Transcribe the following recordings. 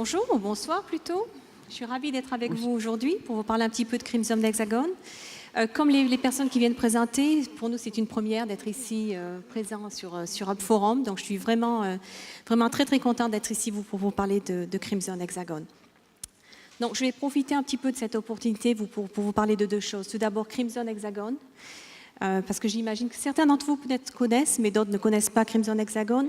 Bonjour ou bonsoir plutôt. Je suis ravie d'être avec vous aujourd'hui pour vous parler un petit peu de Crimson Hexagon. Comme les personnes qui viennent présenter, pour nous c'est une première d'être ici présent sur Hub Forum. Donc je suis vraiment très contente d'être ici pour vous parler de Crimson Hexagon. Donc je vais profiter un petit peu de cette opportunité pour vous parler de deux choses. Tout d'abord Crimson Hexagon, parce que j'imagine que certains d'entre vous peut-être connaissent, mais d'autres ne connaissent pas Crimson Hexagon.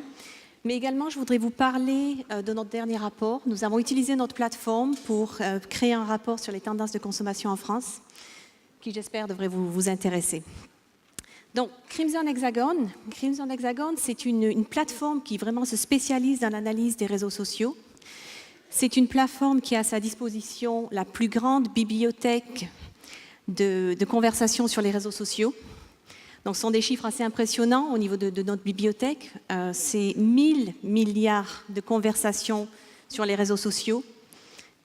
Mais également, je voudrais vous parler de notre dernier rapport. Nous avons utilisé notre plateforme pour créer un rapport sur les tendances de consommation en France, qui j'espère devrait vous intéresser. Donc, Crimson Hexagon, c'est une plateforme qui vraiment se spécialise dans l'analyse des réseaux sociaux. C'est une plateforme qui a à sa disposition la plus grande bibliothèque de conversations sur les réseaux sociaux. Donc, ce sont des chiffres assez impressionnants au niveau de notre bibliothèque. C'est 1000 milliards de conversations sur les réseaux sociaux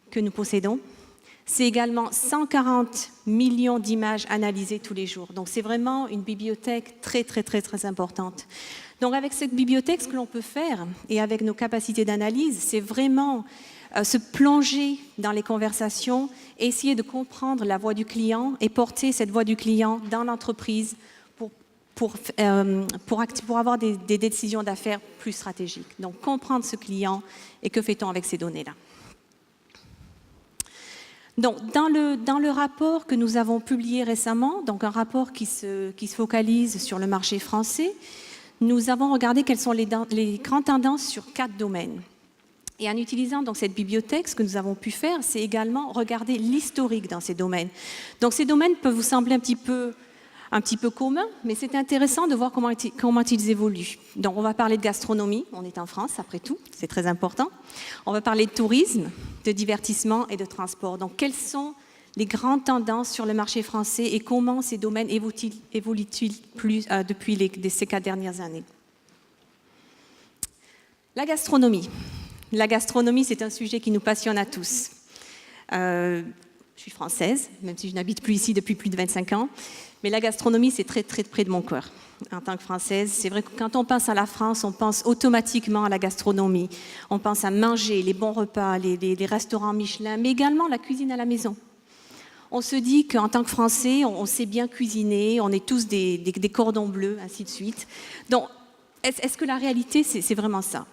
que nous possédons. C'est également 140 millions d'images analysées tous les jours. Donc, c'est vraiment une bibliothèque très importante. Donc, avec cette bibliothèque, ce que l'on peut faire, et avec nos capacités d'analyse, c'est vraiment se plonger dans les conversations, essayer de comprendre la voix du client et porter cette voix du client dans l'entreprise pour avoir des décisions d'affaires plus stratégiques. Donc, comprendre ce client et que fait-on avec ces données-là. Donc, dans le rapport que nous avons publié récemment, donc un rapport qui se focalise sur le marché français, nous avons regardé quelles sont les grandes tendances sur 4 domaines. Et en utilisant donc cette bibliothèque, ce que nous avons pu faire, c'est également regarder l'historique dans ces domaines. Donc, ces domaines peuvent vous sembler un petit peu commun, mais c'est intéressant de voir comment ils évoluent. Donc, on va parler de gastronomie, on est en France après tout, c'est très important. On va parler de tourisme, de divertissement et de transport. Donc, quelles sont les grandes tendances sur le marché français et comment ces domaines évoluent-ils depuis ces 4 dernières années? La gastronomie. La gastronomie, c'est un sujet qui nous passionne à tous. Je suis française, même si je n'habite plus ici depuis plus de 25 ans. Mais la gastronomie, c'est très près de mon cœur. En tant que Française, c'est vrai que quand on pense à la France, on pense automatiquement à la gastronomie. On pense à manger, les bons repas, les restaurants Michelin, mais également la cuisine à la maison. On se dit qu'en tant que Français, on sait bien cuisiner, on est tous des cordons bleus, ainsi de suite. Donc, est-ce que la réalité, c'est vraiment ça?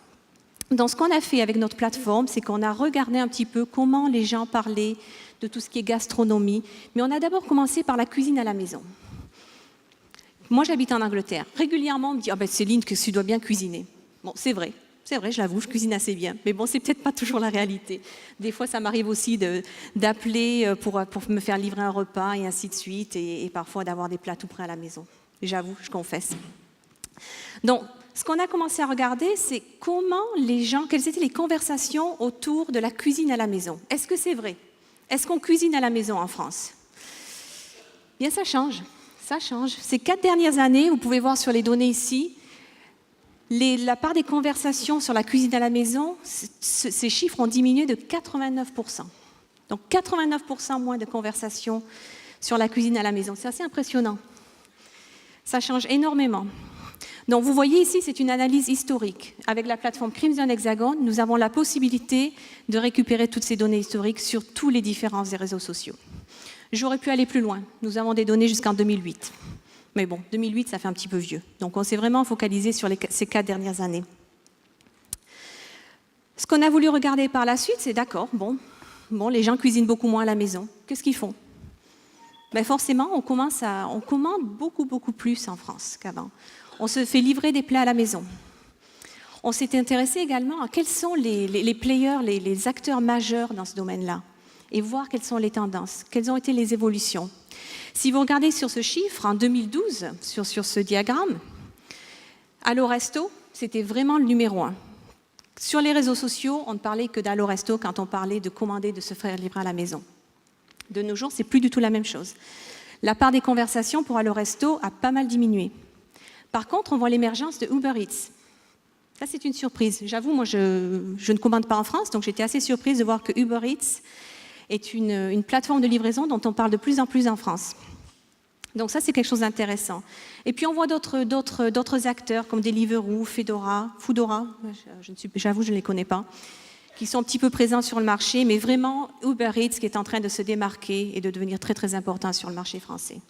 Donc, ce qu'on a fait avec notre plateforme, c'est qu'on a regardé un petit peu comment les gens parlaient de tout ce qui est gastronomie. Mais on a d'abord commencé par la cuisine à la maison. Moi, j'habite en Angleterre. Régulièrement, on me dit « Céline, que tu dois bien cuisiner ». Bon, c'est vrai, je l'avoue, je cuisine assez bien. Mais bon, c'est peut-être pas toujours la réalité. Des fois, ça m'arrive aussi d'appeler pour me faire livrer un repas et ainsi de suite, et parfois d'avoir des plats tout prêts à la maison. J'avoue, je confesse. Donc, ce qu'on a commencé à regarder, c'est quelles étaient les conversations autour de la cuisine à la maison. Est-ce que c'est vrai? Est-ce qu'on cuisine à la maison en France? Bien, ça change. Ces 4 dernières années, vous pouvez voir sur les données ici, la part des conversations sur la cuisine à la maison, ces chiffres ont diminué de 89%. Donc 89% moins de conversations sur la cuisine à la maison. C'est assez impressionnant. Ça change énormément. Donc, vous voyez ici, c'est une analyse historique. Avec la plateforme Crimson Hexagon, nous avons la possibilité de récupérer toutes ces données historiques sur tous les différents réseaux sociaux. J'aurais pu aller plus loin. Nous avons des données jusqu'en 2008. Mais bon, 2008, ça fait un petit peu vieux. Donc, on s'est vraiment focalisé sur ces 4 dernières années. Ce qu'on a voulu regarder par la suite, c'est d'accord, bon, les gens cuisinent beaucoup moins à la maison. Qu'est-ce qu'ils font? Forcément, on commande beaucoup plus en France qu'avant. On se fait livrer des plats à la maison. On s'est intéressé également à quels sont les players, les acteurs majeurs dans ce domaine-là, et voir quelles sont les tendances, quelles ont été les évolutions. Si vous regardez sur ce chiffre, en 2012, sur ce diagramme, Allo Resto, c'était vraiment le numéro 1. Sur les réseaux sociaux, on ne parlait que d'Allo Resto quand on parlait de commander, de se faire livrer à la maison. De nos jours, c'est plus du tout la même chose. La part des conversations pour Allo Resto a pas mal diminué. Par contre, on voit l'émergence de Uber Eats. Ça, c'est une surprise. J'avoue, moi, je ne commande pas en France, donc j'étais assez surprise de voir que Uber Eats est une plateforme de livraison dont on parle de plus en plus en France. Donc ça, c'est quelque chose d'intéressant. Et puis, on voit d'autres acteurs comme Deliveroo, Foodora, j'avoue, je ne les connais pas, qui sont un petit peu présents sur le marché, mais vraiment Uber Eats qui est en train de se démarquer et de devenir très très important sur le marché français.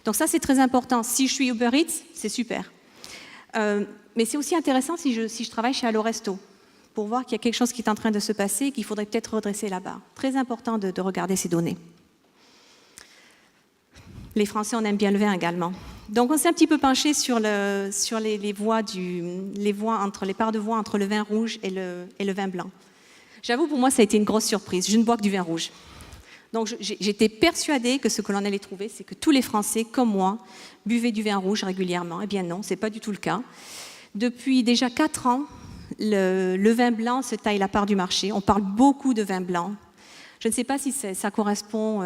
Donc ça c'est très important. Si je suis Uber Eats, c'est super. Mais c'est aussi intéressant si je travaille chez Allo Resto, pour voir qu'il y a quelque chose qui est en train de se passer et qu'il faudrait peut-être redresser la barre. Très important de regarder ces données. Les Français, on aime bien le vin également. Donc on s'est un petit peu penché sur les voies entre les parts de voix entre le vin rouge et le vin blanc. J'avoue, pour moi, ça a été une grosse surprise. Je ne bois que du vin rouge. Donc j'étais persuadée que ce que l'on allait trouver, c'est que tous les Français, comme moi, buvaient du vin rouge régulièrement. Eh bien non, ce n'est pas du tout le cas. Depuis déjà 4 ans, le vin blanc se taille la part du marché. On parle beaucoup de vin blanc. Je ne sais pas si ça correspond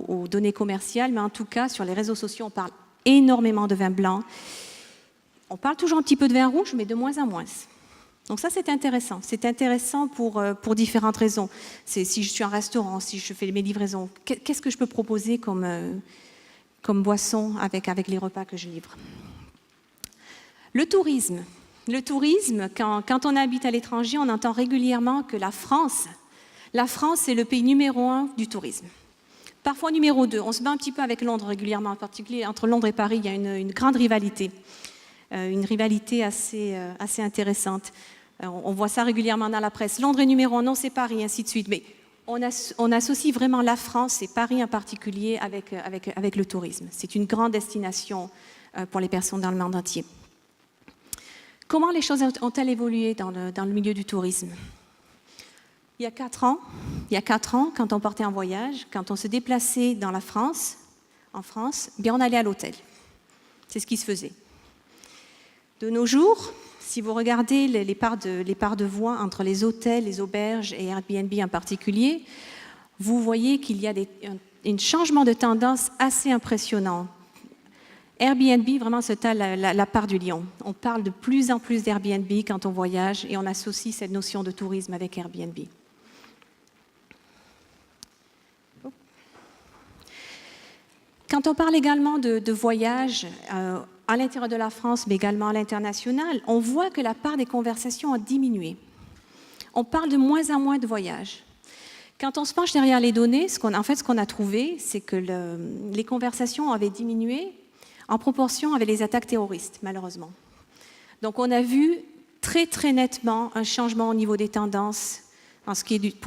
aux données commerciales, mais en tout cas, sur les réseaux sociaux, on parle énormément de vin blanc. On parle toujours un petit peu de vin rouge, mais de moins en moins. Donc ça, c'est intéressant. C'est intéressant pour différentes raisons. Si je suis en restaurant, si je fais mes livraisons, qu'est-ce que je peux proposer comme boisson avec les repas que je livre? Le tourisme. Le tourisme, quand on habite à l'étranger, on entend régulièrement que la France est le pays numéro 1 du tourisme. Parfois numéro 2. On se bat un petit peu avec Londres régulièrement, en particulier entre Londres et Paris, il y a une grande rivalité. Une rivalité assez intéressante. On voit ça régulièrement dans la presse. Londres est numéro 1, non c'est Paris, ainsi de suite. Mais on associe vraiment la France et Paris en particulier avec le tourisme. C'est une grande destination pour les personnes dans le monde entier. Comment les choses ont-elles évolué dans le milieu du tourisme? Il y a 4 ans, quand on partait en voyage, quand on se déplaçait en France, bien on allait à l'hôtel. C'est ce qui se faisait. De nos jours, si vous regardez les parts de voix entre les hôtels, les auberges et Airbnb en particulier, vous voyez qu'il y a un changement de tendance assez impressionnant. Airbnb vraiment se taille la part du lion. On parle de plus en plus d'Airbnb quand on voyage et on associe cette notion de tourisme avec Airbnb. Quand on parle également de voyage à l'intérieur de la France, mais également à l'international, on voit que la part des conversations a diminué. On parle de moins en moins de voyages. Quand on se penche derrière les données, ce qu'on a trouvé, c'est que les conversations avaient diminué en proportion avec les attaques terroristes, malheureusement. Donc on a vu très très nettement un changement au niveau des tendances pour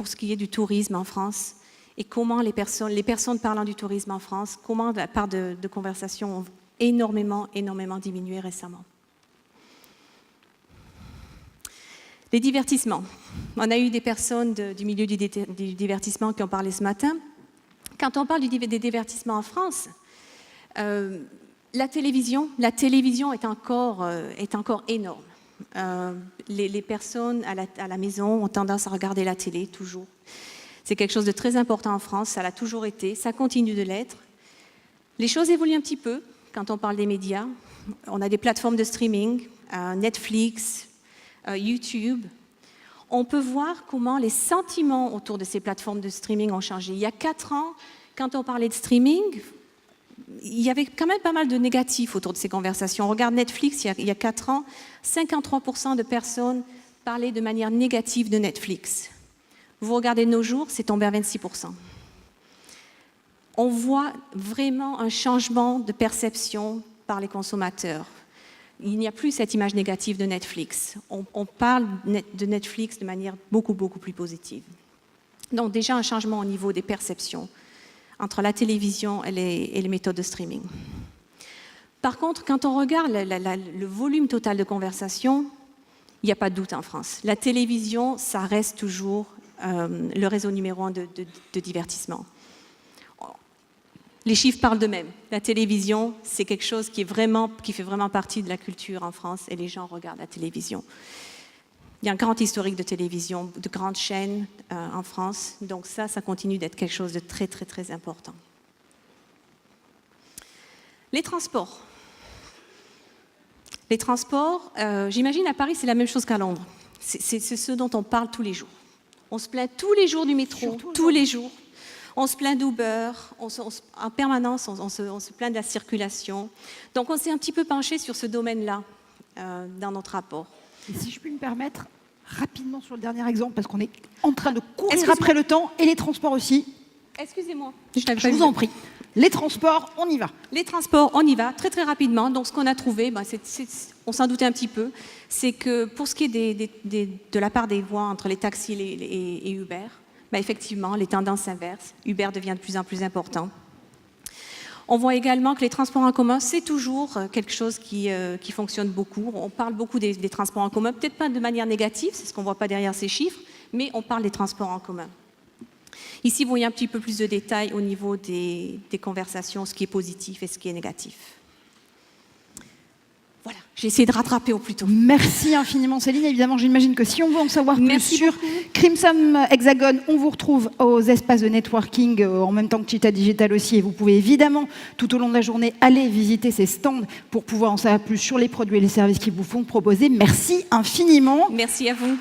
ce qui est du tourisme en France et comment les personnes parlant du tourisme en France, comment la part de conversation ont énormément diminué récemment. Les divertissements. On a eu des personnes du milieu du divertissement qui ont parlé ce matin. Quand on parle des divertissements en France, la télévision est encore énorme. Les personnes à la maison ont tendance à regarder la télé toujours. C'est quelque chose de très important en France, ça l'a toujours été, ça continue de l'être. Les choses évoluent un petit peu quand on parle des médias. On a des plateformes de streaming, Netflix, YouTube. On peut voir comment les sentiments autour de ces plateformes de streaming ont changé. Il y a 4 ans, quand on parlait de streaming, il y avait quand même pas mal de négatifs autour de ces conversations. On regarde Netflix, il y a 4 ans, 53% de personnes parlaient de manière négative de Netflix. Vous regardez de nos jours, c'est tombé à 26%. On voit vraiment un changement de perception par les consommateurs. Il n'y a plus cette image négative de Netflix. On parle de Netflix de manière beaucoup plus positive. Donc déjà un changement au niveau des perceptions entre la télévision et les méthodes de streaming. Par contre, quand on regarde le volume total de conversation, il n'y a pas de doute en France. La télévision, ça reste toujours le réseau numéro 1 de divertissement. Les chiffres parlent d'eux-mêmes. La télévision, c'est quelque chose qui fait vraiment partie de la culture en France et les gens regardent la télévision. Il y a un grand historique de télévision, de grandes chaînes en France, donc ça continue d'être quelque chose de très important. Les transports. Les transports, j'imagine à Paris, c'est la même chose qu'à Londres. C'est ce dont on parle tous les jours. On se plaint tous les jours du métro, tous les jours. On se plaint d'Uber, en permanence, on se plaint de la circulation. Donc on s'est un petit peu penché sur ce domaine-là dans notre rapport. Et si je puis me permettre, rapidement sur le dernier exemple, parce qu'on est en train de courir après le temps, et les transports aussi. Excusez-moi. Je vous en prie. Les transports, on y va. Les transports, on y va très très rapidement. Donc ce qu'on a trouvé, on s'en doutait un petit peu, c'est que pour ce qui est de la part des voies entre les taxis et Uber, effectivement, les tendances s'inversent. Uber devient de plus en plus important. On voit également que les transports en commun, c'est toujours quelque chose qui fonctionne beaucoup. On parle beaucoup des transports en commun, peut-être pas de manière négative, c'est ce qu'on ne voit pas derrière ces chiffres, mais on parle des transports en commun. Ici, vous voyez un petit peu plus de détails au niveau des conversations, ce qui est positif et ce qui est négatif. Voilà, j'ai essayé de rattraper au plus tôt. Merci infiniment Céline. Évidemment, j'imagine que si on veut en savoir plus sur Crimson Hexagon, on vous retrouve aux espaces de networking en même temps que Cheetah Digital aussi. Et vous pouvez évidemment, tout au long de la journée, aller visiter ces stands pour pouvoir en savoir plus sur les produits et les services qu'ils vous font proposer. Merci infiniment. Merci à vous.